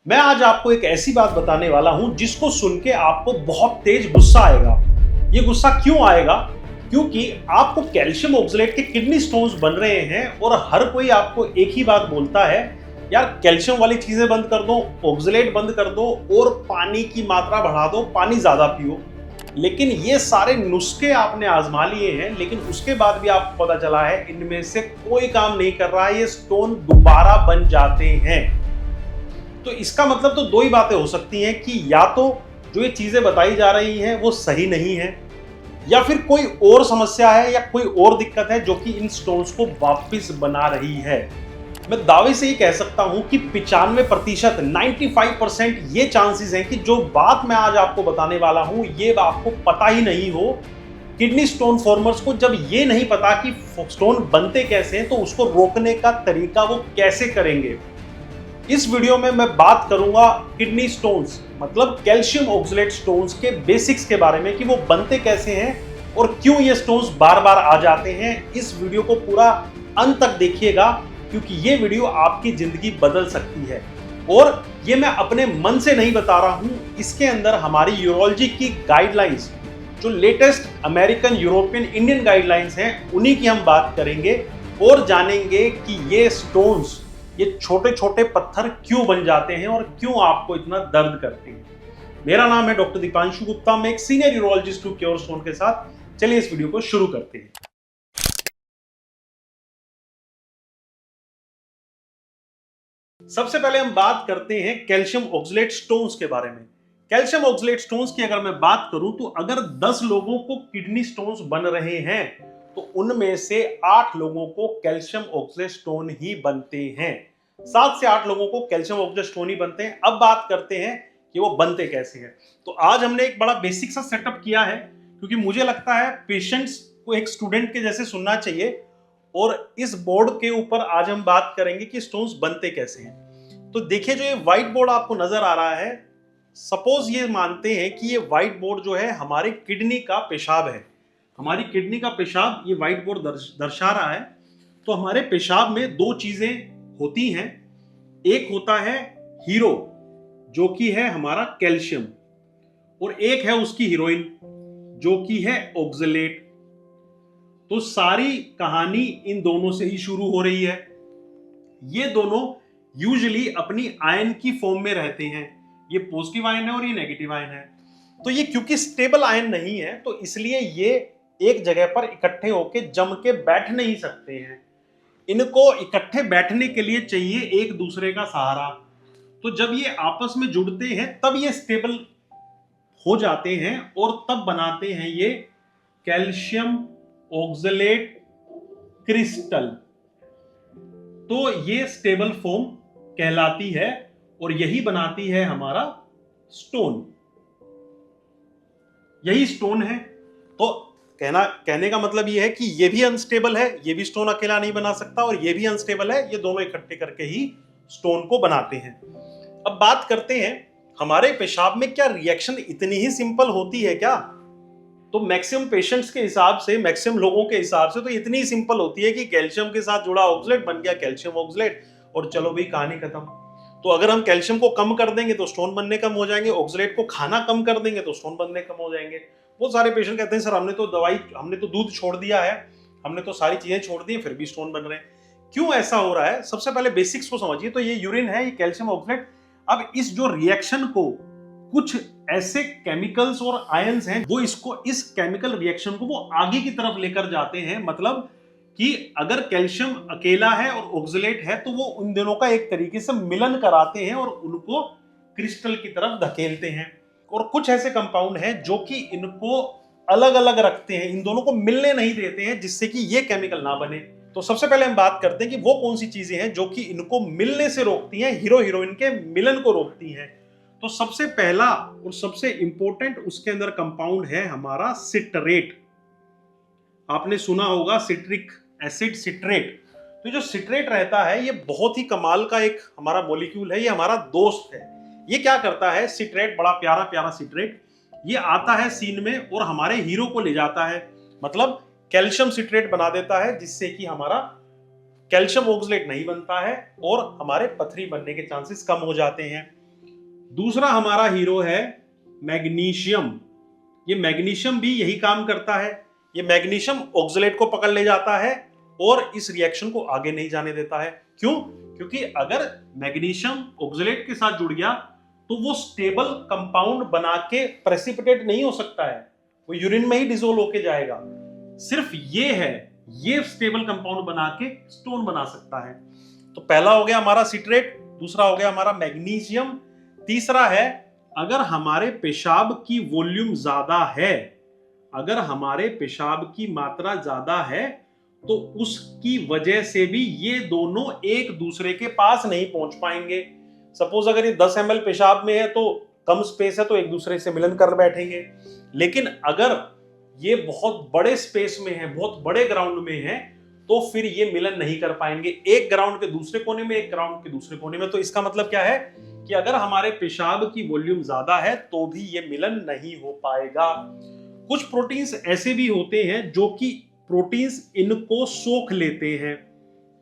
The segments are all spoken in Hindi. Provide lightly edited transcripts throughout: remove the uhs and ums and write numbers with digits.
मैं आज आपको एक ऐसी बात बताने वाला हूं जिसको सुन के आपको बहुत तेज गुस्सा आएगा। ये गुस्सा क्यों आएगा? क्योंकि आपको कैल्शियम ऑक्सलेट के किडनी स्टोन्स बन रहे हैं और हर कोई आपको एक ही बात बोलता है, यार कैल्शियम वाली चीजें बंद कर दो, ऑक्सलेट बंद कर दो और पानी की मात्रा बढ़ा दो, पानी ज्यादा पियो। लेकिन ये सारे नुस्खे आपने आजमा लिए हैं, लेकिन उसके बाद भी आपको पता चला है इनमें से कोई काम नहीं कर रहा है, ये स्टोन दोबारा बन जाते हैं। तो इसका मतलब तो दो ही बातें हो सकती हैं कि या तो जो ये चीजें बताई जा रही हैं वो सही नहीं है, या फिर कोई और समस्या है या कोई और दिक्कत है जो कि इन स्टोन्स को वापस बना रही है। मैं दावे से ही कह सकता हूं कि 95% 95% ये चांसेस हैं कि जो बात मैं आज आपको बताने वाला हूं ये आपको पता ही नहीं हो। किडनी स्टोन फॉर्मर्स को जब ये नहीं पता कि स्टोन बनते कैसे हैं तो उसको रोकने का तरीका वो कैसे करेंगे। इस वीडियो में मैं बात करूंगा किडनी स्टोन्स मतलब कैल्शियम ऑक्सलेट स्टोन्स के बेसिक्स के बारे में कि वो बनते कैसे हैं और क्यों ये स्टोन्स बार बार आ जाते हैं। इस वीडियो को पूरा अंत तक देखिएगा क्योंकि ये वीडियो आपकी जिंदगी बदल सकती है। और ये मैं अपने मन से नहीं बता रहा हूं, इसके अंदर हमारी यूरोलॉजी की गाइडलाइंस, जो latest American, European, Indian guidelines हैं, उन्हीं की हम बात करेंगे और जानेंगे कि ये स्टोन्स, ये छोटे छोटे पत्थर क्यों बन जाते हैं और क्यों आपको इतना दर्द करते हैं। मेरा नाम है डॉक्टर दीपांशु गुप्ता, मैं एक सीनियर यूरोलॉजिस्ट हूं क्योर स्टोन के साथ। चलिए इस वीडियो को शुरू करते हैं। सबसे पहले हम बात करते हैं कैल्शियम ऑक्सलेट स्टोन्स के बारे में। कैल्शियम ऑक्सलेट स्टोन्स की अगर मैं बात करूं तो अगर 10 लोगों को किडनी स्टोन्स बन रहे हैं तो उनमें से 8 लोगों को कैल्शियम ऑक्सलेट स्टोन ही बनते हैं। 7 से 8 लोगों को कैल्शियम ऑक्सलेट स्टोन ही बनते हैं। अब बात करते हैं कि वो बनते कैसे हैं। तो आज हमने एक बड़ा बेसिक सा सेटअप किया है क्योंकि मुझे लगता है पेशेंट्स को एक स्टूडेंट के जैसे सुनना चाहिए। और इस बोर्ड के ऊपर आज हम बात करेंगे कि स्टोन्स बनते कैसे हैं। तो देखिए, जो ये व्हाइट बोर्ड आपको नजर आ रहा है, सपोज ये मानते हैं कि ये व्हाइट बोर्ड जो है हमारे किडनी का पेशाब है। हमारी किडनी का पेशाब ये व्हाइट बोर्ड दर्शा रहा है। तो हमारे पेशाब में दो चीजें होती हैं। एक होता है हीरो जो कि है हमारा कैल्शियम, और एक है उसकी हीरोइन जो कि है ऑक्सलेट। तो सारी कहानी इन दोनों से ही शुरू हो रही है। ये दोनों यूजुअली अपनी आयन की फॉर्म में रहते हैं। ये पॉजिटिव आयन है और ये नेगेटिव आयन है। तो ये क्योंकि स्टेबल आयन नहीं है तो इसलिए ये एक जगह पर इकट्ठे होकर जम के बैठ नहीं सकते हैं। इनको इकट्ठे बैठने के लिए चाहिए एक दूसरे का सहारा। तो जब ये आपस में जुड़ते हैं तब ये स्टेबल हो जाते हैं और तब बनाते हैं ये कैल्शियम ऑक्सलेट क्रिस्टल। तो ये स्टेबल फॉर्म कहलाती है और यही बनाती है हमारा स्टोन। यही स्टोन है। तो कहने का मतलब ये है कि ये भी अनस्टेबल है, ये भी स्टोन अकेला नहीं बना सकता, और ये भी अनस्टेबल है, ये दोनों इकट्ठे करके ही स्टोन को बनाते हैं। अब बात करते हैं हमारे पेशाब में क्या रिएक्शन इतनी ही सिंपल होती है क्या? तो मैक्सिमम पेशेंट्स के हिसाब से, मैक्सिमम लोगों के हिसाब से तो इतनी ही सिंपल होती है कि कैल्शियम के साथ जुड़ा ऑक्सलेट बन गया कैल्शियम ऑक्सलेट और चलो भाई कहानी खत्म। तो अगर हम कैल्शियम को कम कर देंगे तो स्टोन बनने कम हो जाएंगे, ऑक्सलेट को खाना कम कर देंगे तो स्टोन बनने कम हो जाएंगे। बहुत सारे पेशेंट कहते हैं सर हमने तो दूध छोड़ दिया है, हमने तो सारी चीजें छोड़ दी फिर भी स्टोन बन रहे हैं। क्यों ऐसा हो रहा है? सबसे पहले बेसिक्स को समझिए। तो ये यूरिन है, ये कैल्शियम ऑक्सलेट। अब इस जो रिएक्शन को कुछ ऐसे केमिकल्स और आयंस हैं वो इस केमिकल रिएक्शन को वो आगे की तरफ लेकर जाते हैं। मतलब कि अगर कैल्शियम अकेला है और ऑक्सलेट है तो वो उन दोनों का एक तरीके से मिलन कराते हैं और उनको क्रिस्टल की तरफ धकेलते हैं। और कुछ ऐसे कंपाउंड हैं जो कि इनको अलग अलग रखते हैं, इन दोनों को मिलने नहीं देते हैं जिससे कि ये केमिकल ना बने। तो सबसे पहले हम बात करते हैं कि वो कौन सी चीजें हैं जो कि इनको मिलने से रोकती हैं, हीरो हीरोइन के मिलन को रोकती हैं। तो सबसे पहला और सबसे इंपॉर्टेंट उसके अंदर कंपाउंड है हमारा सिट्रेट। आपने सुना होगा सिट्रिक एसिड, सिट्रेट। तो जो सिट्रेट रहता है ये बहुत ही कमाल का एक हमारा मॉलिक्यूल है, ये हमारा दोस्त है। ये क्या करता है? सिट्रेट, बड़ा प्यारा प्यारा सिट्रेट, ये आता है सीन में और हमारे हीरो को ले जाता है। मतलब कैल्शियम सिट्रेट बना देता है जिससे कि हमारा कैल्शियम ऑक्सलेट नहीं बनता है और हमारे पथरी बनने के चांसेस कम हो जाते हैं। दूसरा हमारा हीरो है मैग्नीशियम। ये मैग्नीशियम भी यही काम करता है। ये मैग्नीशियम ऑक्सलेट को पकड़ ले जाता है और इस रिएक्शन को आगे नहीं जाने देता है। क्यों? क्योंकि अगर मैग्नीशियम ऑक्सलेट के साथ जुड़ गया तो वो स्टेबल कंपाउंड बना के प्रेसिपिटेट नहीं हो सकता है, वो यूरिन में ही डिसोल्व होके जाएगा। सिर्फ ये है, ये स्टेबल कंपाउंड बना के स्टोन बना सकता है। तो पहला हो गया हमारा सिट्रेट, दूसरा हो गया हमारा मैग्नीशियम, तीसरा है अगर हमारे पेशाब की वॉल्यूम ज्यादा है, अगर हमारे पेशाब की मात्रा ज्यादा है तो उसकी वजह से भी ये दोनों एक दूसरे के पास नहीं पहुंच पाएंगे। सपोज अगर ये 10 ml पेशाब में है तो कम स्पेस है तो एक दूसरे से मिलन कर बैठेंगे, लेकिन अगर ये बहुत बड़े स्पेस में है, बहुत बड़े ग्राउंड में है, तो फिर ये मिलन नहीं कर पाएंगे, एक ग्राउंड के दूसरे कोने में, एक ग्राउंड के दूसरे कोने में। तो इसका मतलब क्या है कि अगर हमारे पेशाब की वॉल्यूम ज्यादा है तो भी ये मिलन नहीं हो पाएगा। कुछ प्रोटीन्स ऐसे भी होते हैं जो कि प्रोटीन्स इनको सोख लेते हैं,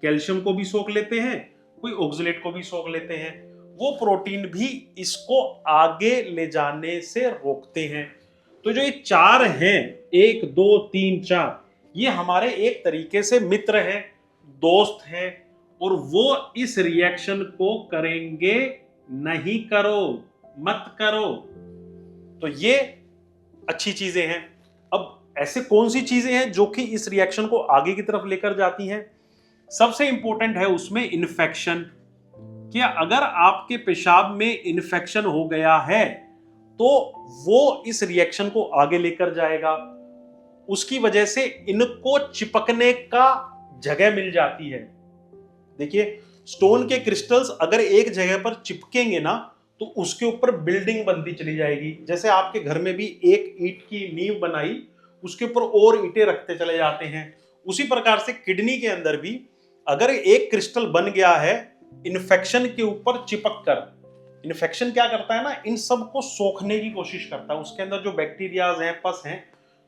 कैल्शियम को भी सोख लेते हैं, कोई ऑक्सलेट को भी सोख लेते हैं, वो प्रोटीन भी इसको आगे ले जाने से रोकते हैं। तो जो ये चार हैं, 1 2 3 4, ये हमारे एक तरीके से मित्र हैं, दोस्त हैं, और वो इस रिएक्शन को करेंगे नहीं, करो मत करो। तो ये अच्छी चीजें हैं। अब ऐसे कौन सी चीजें हैं जो कि इस रिएक्शन को आगे की तरफ लेकर जाती हैं? सबसे इंपॉर्टेंट है उसमें इन्फेक्शन। क्या अगर आपके पेशाब में इन्फेक्शन हो गया है तो वो इस रिएक्शन को आगे लेकर जाएगा, उसकी वजह से इनको चिपकने का जगह मिल जाती है। देखिए, स्टोन के क्रिस्टल्स अगर एक जगह पर चिपकेंगे ना तो उसके ऊपर बिल्डिंग बनती चली जाएगी। जैसे आपके घर में भी एक ईंट की नींव बनाई, उसके ऊपर और ईंटें रखते चले जाते हैं, उसी प्रकार से किडनी के अंदर भी अगर एक क्रिस्टल बन गया है इन्फेक्शन के ऊपर चिपक कर, इन्फेक्शन क्या करता है ना, इन सब को सोखने की कोशिश करता है, उसके अंदर जो बैक्टीरियाज हैं, पस हैं,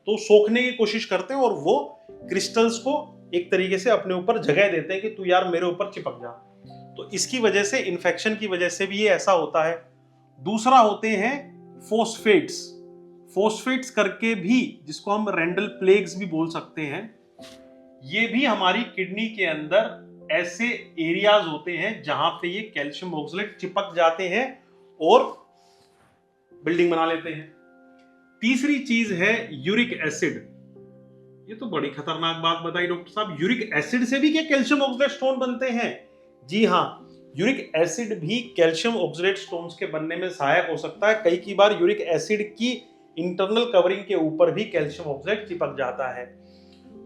तो सोखने की कोशिश करते हैं और वो क्रिस्टल्स को एक तरीके से अपने ऊपर जगह देते हैं कि तू यार मेरे ऊपर चिपक जा। तो इसकी वजह से, इन्फेक्शन की वजह से भी ये ऐसा होता है। दूसरा होते हैं फोस्फेट्स। फोस्फेट्स करके भी, जिसको हम रेंडल प्लेग्स भी बोल सकते हैं, ये भी हमारी किडनी के अंदर ऐसे एरियाज होते हैं जहां पे ये कैल्शियम ऑक्सलेट चिपक जाते हैं और बिल्डिंग बना लेते हैं। तीसरी चीज है यूरिक एसिड। ये तो बड़ी खतरनाक बात बताई डॉक्टर साहब, यूरिक एसिड से भी क्या कैल्शियम ऑक्सलेट स्टोन बनते हैं? जी हाँ, यूरिक एसिड भी कैल्शियम ऑक्सलेट स्टोन्स के बनने में सहायक हो सकता है। कई बार यूरिक एसिड की इंटरनल कवरिंग के ऊपर भी कैल्शियम ऑक्सलेट चिपक जाता है।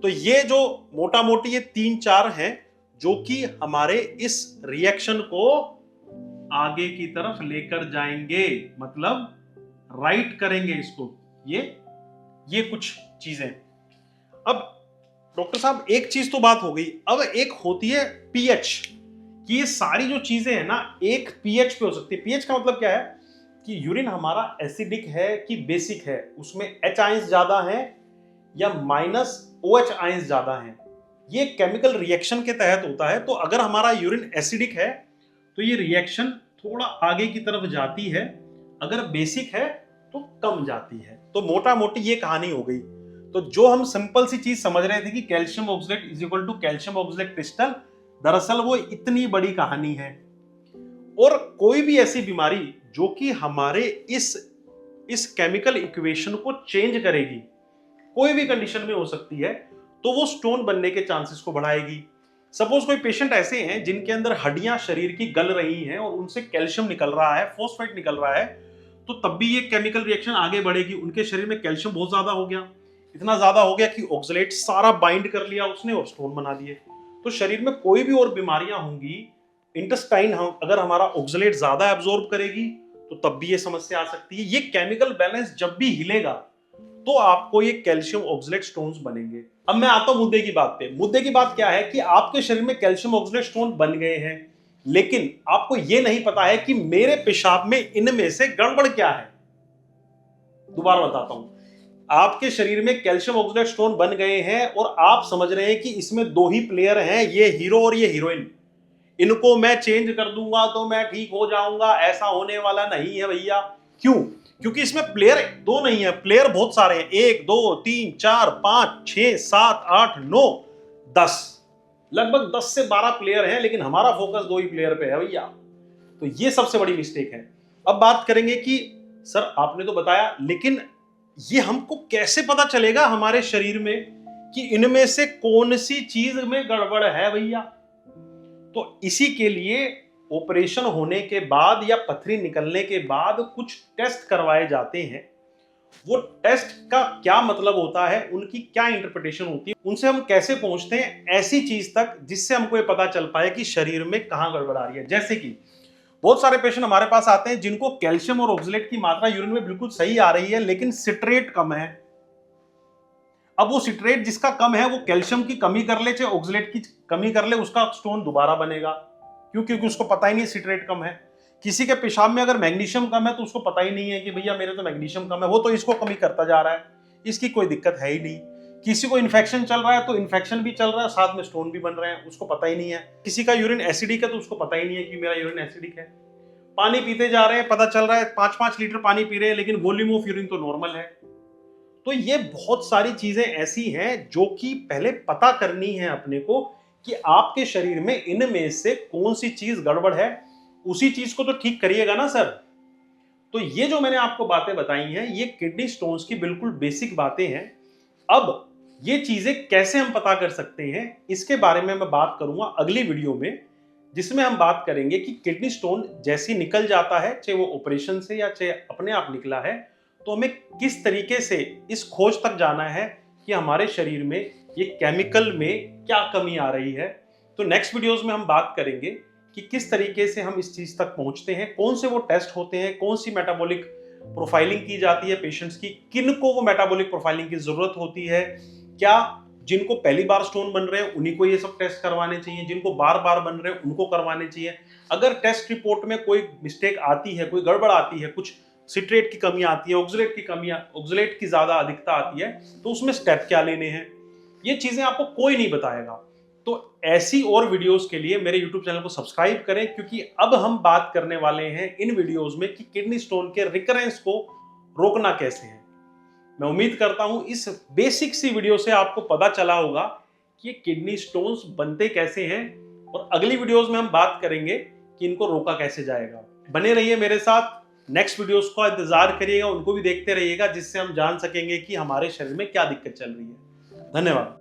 तो ये जो मोटा मोटी ये 3-4 हैं जो कि हमारे इस रिएक्शन को आगे की तरफ लेकर जाएंगे, मतलब राइट करेंगे इसको। ये कुछ चीजें। अब डॉक्टर साहब एक चीज तो बात हो गई, अब एक होती है पीएच, कि ये सारी जो चीजें हैं ना एक पीएच पे हो सकती है। पीएच का मतलब क्या है कि यूरिन हमारा एसिडिक है कि बेसिक है, उसमें H आयंस ज्यादा है या माइनस OH आयंस ज्यादा है। ये केमिकल रिएक्शन के तहत होता है। तो अगर हमारा यूरिन एसिडिक है तो ये रिएक्शन थोड़ा आगे की तरफ जाती है, अगर बेसिक है तो कम जाती है। तो मोटा मोटी ये कहानी हो गई। तो जो हम सिंपल सी चीज समझ रहे थे कि calcium oxalate is equal to calcium oxalate crystal, दरअसल वो इतनी बड़ी कहानी है। और कोई भी ऐसी बीमारी जो कि हमारे इस केमिकल इक्वेशन को चेंज करेगी, कोई भी कंडीशन में हो सकती है, तो वो स्टोन बनने के चांसेस को बढ़ाएगी। सपोज कोई पेशेंट ऐसे हैं जिनके अंदर हड्डियां शरीर की गल रही हैं और उनसे कैल्शियम निकल रहा है, फोस्फेट निकल रहा है, तो तब भी ये केमिकल रिएक्शन आगे बढ़ेगी। उनके शरीर में कैल्शियम बहुत ज्यादा हो गया, इतना ज्यादा हो गया कि ऑक्सलेट सारा बाइंड कर लिया उसने और स्टोन बना दिए। तो शरीर में कोई भी और बीमारियां होंगी, इंटेस्टाइन अगर हमारा ऑक्सलेट ज्यादा एब्जॉर्ब करेगी तो तब भी ये समस्या आ सकती है। ये केमिकल बैलेंस जब भी हिलेगा तो आपको ये कैल्शियम ऑक्सलेट स्टोन्स बनेंगे। अब मैं आता हूं मुद्दे की बात पे। मुद्दे की बात क्या है कि आपके शरीर में कैल्शियम ऑक्सलेट स्टोन बन गए हैं, लेकिन आपको ये नहीं पता है कि मेरे पेशाब में इनमें से गड़बड़ क्या है। दोबारा बताता हूं, आपके शरीर में कैल्शियम ऑक्सलेट स्टोन बन गए हैं और आप समझ रहे हैं कि इसमें 2 ही प्लेयर हैं, ये हीरो और ये हीरोइन। इनको मैं चेंज कर दूंगा तो मैं ठीक हो जाऊंगा, ऐसा होने वाला नहीं है भैया। क्यों? क्योंकि इसमें प्लेयर दो नहीं है, प्लेयर बहुत सारे हैं। 1 2 3 4 5 6 7 8 9 10, लगभग 10 से 12 प्लेयर हैं, लेकिन हमारा फोकस 2 ही प्लेयर पे है भैया। तो ये सबसे बड़ी मिस्टेक है। अब बात करेंगे कि सर आपने तो बताया, लेकिन ये हमको कैसे पता चलेगा हमारे शरीर में कि इनमें से कौन सी चीज में गड़बड़ है भैया? तो इसी के लिए ऑपरेशन होने के बाद या पथरी निकलने के बाद कुछ टेस्ट करवाए जाते हैं। वो टेस्ट का क्या मतलब होता है, उनकी क्या इंटरप्रिटेशन होती है, उनसे हम कैसे पहुंचते हैं ऐसी चीज तक जिससे हमको ये पता चल पाए कि शरीर में कहां गड़बड़ आ रही है। जैसे कि बहुत सारे पेशेंट हमारे पास आते हैं जिनको कैल्शियम और ऑक्सलेट की मात्रा यूरिन में बिल्कुल सही आ रही है, लेकिन सिट्रेट कम है। अब वो सिट्रेट जिसका कम है वो कैल्शियम की कमी कर ले चाहे ऑक्सलेट की कमी कर ले, उसका स्टोन दोबारा बनेगा। क्यों? क्योंकि उसको पता ही नहीं सिट्रेट कम है। किसी के पेशाब में अगर मैग्नीशियम कम है तो उसको पता ही नहीं है कि भैया मेरे तो मैग्नीशियम कम है, वो तो इसको कमी करता जा रहा है, इसकी कोई दिक्कत है ही नहीं। किसी को इन्फेक्शन चल रहा है तो इन्फेक्शन भी चल रहा है, साथ में स्टोन भी बन रहे हैं, उसको पता ही नहीं है। किसी का यूरिन एसिडिक है तो उसको पता ही नहीं है कि मेरा यूरिन एसिडिक है। पानी पीते जा रहे हैं, पता चल रहा है 5-5 लीटर पानी पी रहे हैं, लेकिन वॉल्यूम ऑफ यूरिन तो नॉर्मल है। तो ये बहुत सारी चीजें ऐसी हैं जो कि पहले पता करनी है अपने को कि आपके शरीर में इनमें से कौन सी चीज गड़बड़ है, उसी चीज को तो ठीक करिएगा ना सर। तो ये जो मैंने आपको बातें बताई हैं ये किडनी स्टोन्स की बिल्कुल बेसिक बातें हैं। अब ये चीजें कैसे हम पता कर सकते हैं इसके बारे में मैं बात करूंगा अगली वीडियो में, जिसमें हम बात करेंगे कि किडनी स्टोन जैसी निकल जाता है, चाहे वो ऑपरेशन से या चाहे अपने आप निकला है, तो हमें किस तरीके से इस खोज तक जाना है कि हमारे शरीर में ये केमिकल में क्या कमी आ रही है। तो नेक्स्ट वीडियोस में हम बात करेंगे कि किस तरीके से हम इस चीज तक पहुंचते हैं, कौन से वो टेस्ट होते हैं, कौन सी मेटाबॉलिक प्रोफाइलिंग की जाती है पेशेंट्स की, किन को वो मेटाबॉलिक प्रोफाइलिंग की जरूरत होती है, क्या जिनको पहली बार स्टोन बन रहे हैं उन्हीं को ये सब टेस्ट करवाने चाहिए, जिनको बार बार बन रहे हैं उनको करवाने चाहिए। अगर टेस्ट रिपोर्ट में कोई मिस्टेक आती है, कोई गड़बड़ आती है, कुछ सिट्रेट की कमी आती है, ऑक्सलेट की कमी, ऑक्सलेट की ज्यादा अधिकता आती है, तो उसमें स्टेप क्या लेने हैं, ये चीजें आपको कोई नहीं बताएगा। तो ऐसी और वीडियोस के लिए मेरे YouTube चैनल को सब्सक्राइब करें, क्योंकि अब हम बात करने वाले हैं इन वीडियोस में कि किडनी स्टोन के रिकरेंस को रोकना कैसे है। मैं उम्मीद करता हूं इस बेसिक सी वीडियो से आपको पता चला होगा कि ये किडनी स्टोन्स बनते कैसे हैं, और अगली वीडियोस में हम बात करेंगे कि इनको रोका कैसे जाएगा। बने रहिए मेरे साथ, नेक्स्ट वीडियोस का इंतजार करिएगा, उनको भी देखते रहिएगा, जिससे हम जान सकेंगे कि हमारे शरीर में क्या दिक्कत चल रही है। धन्यवाद।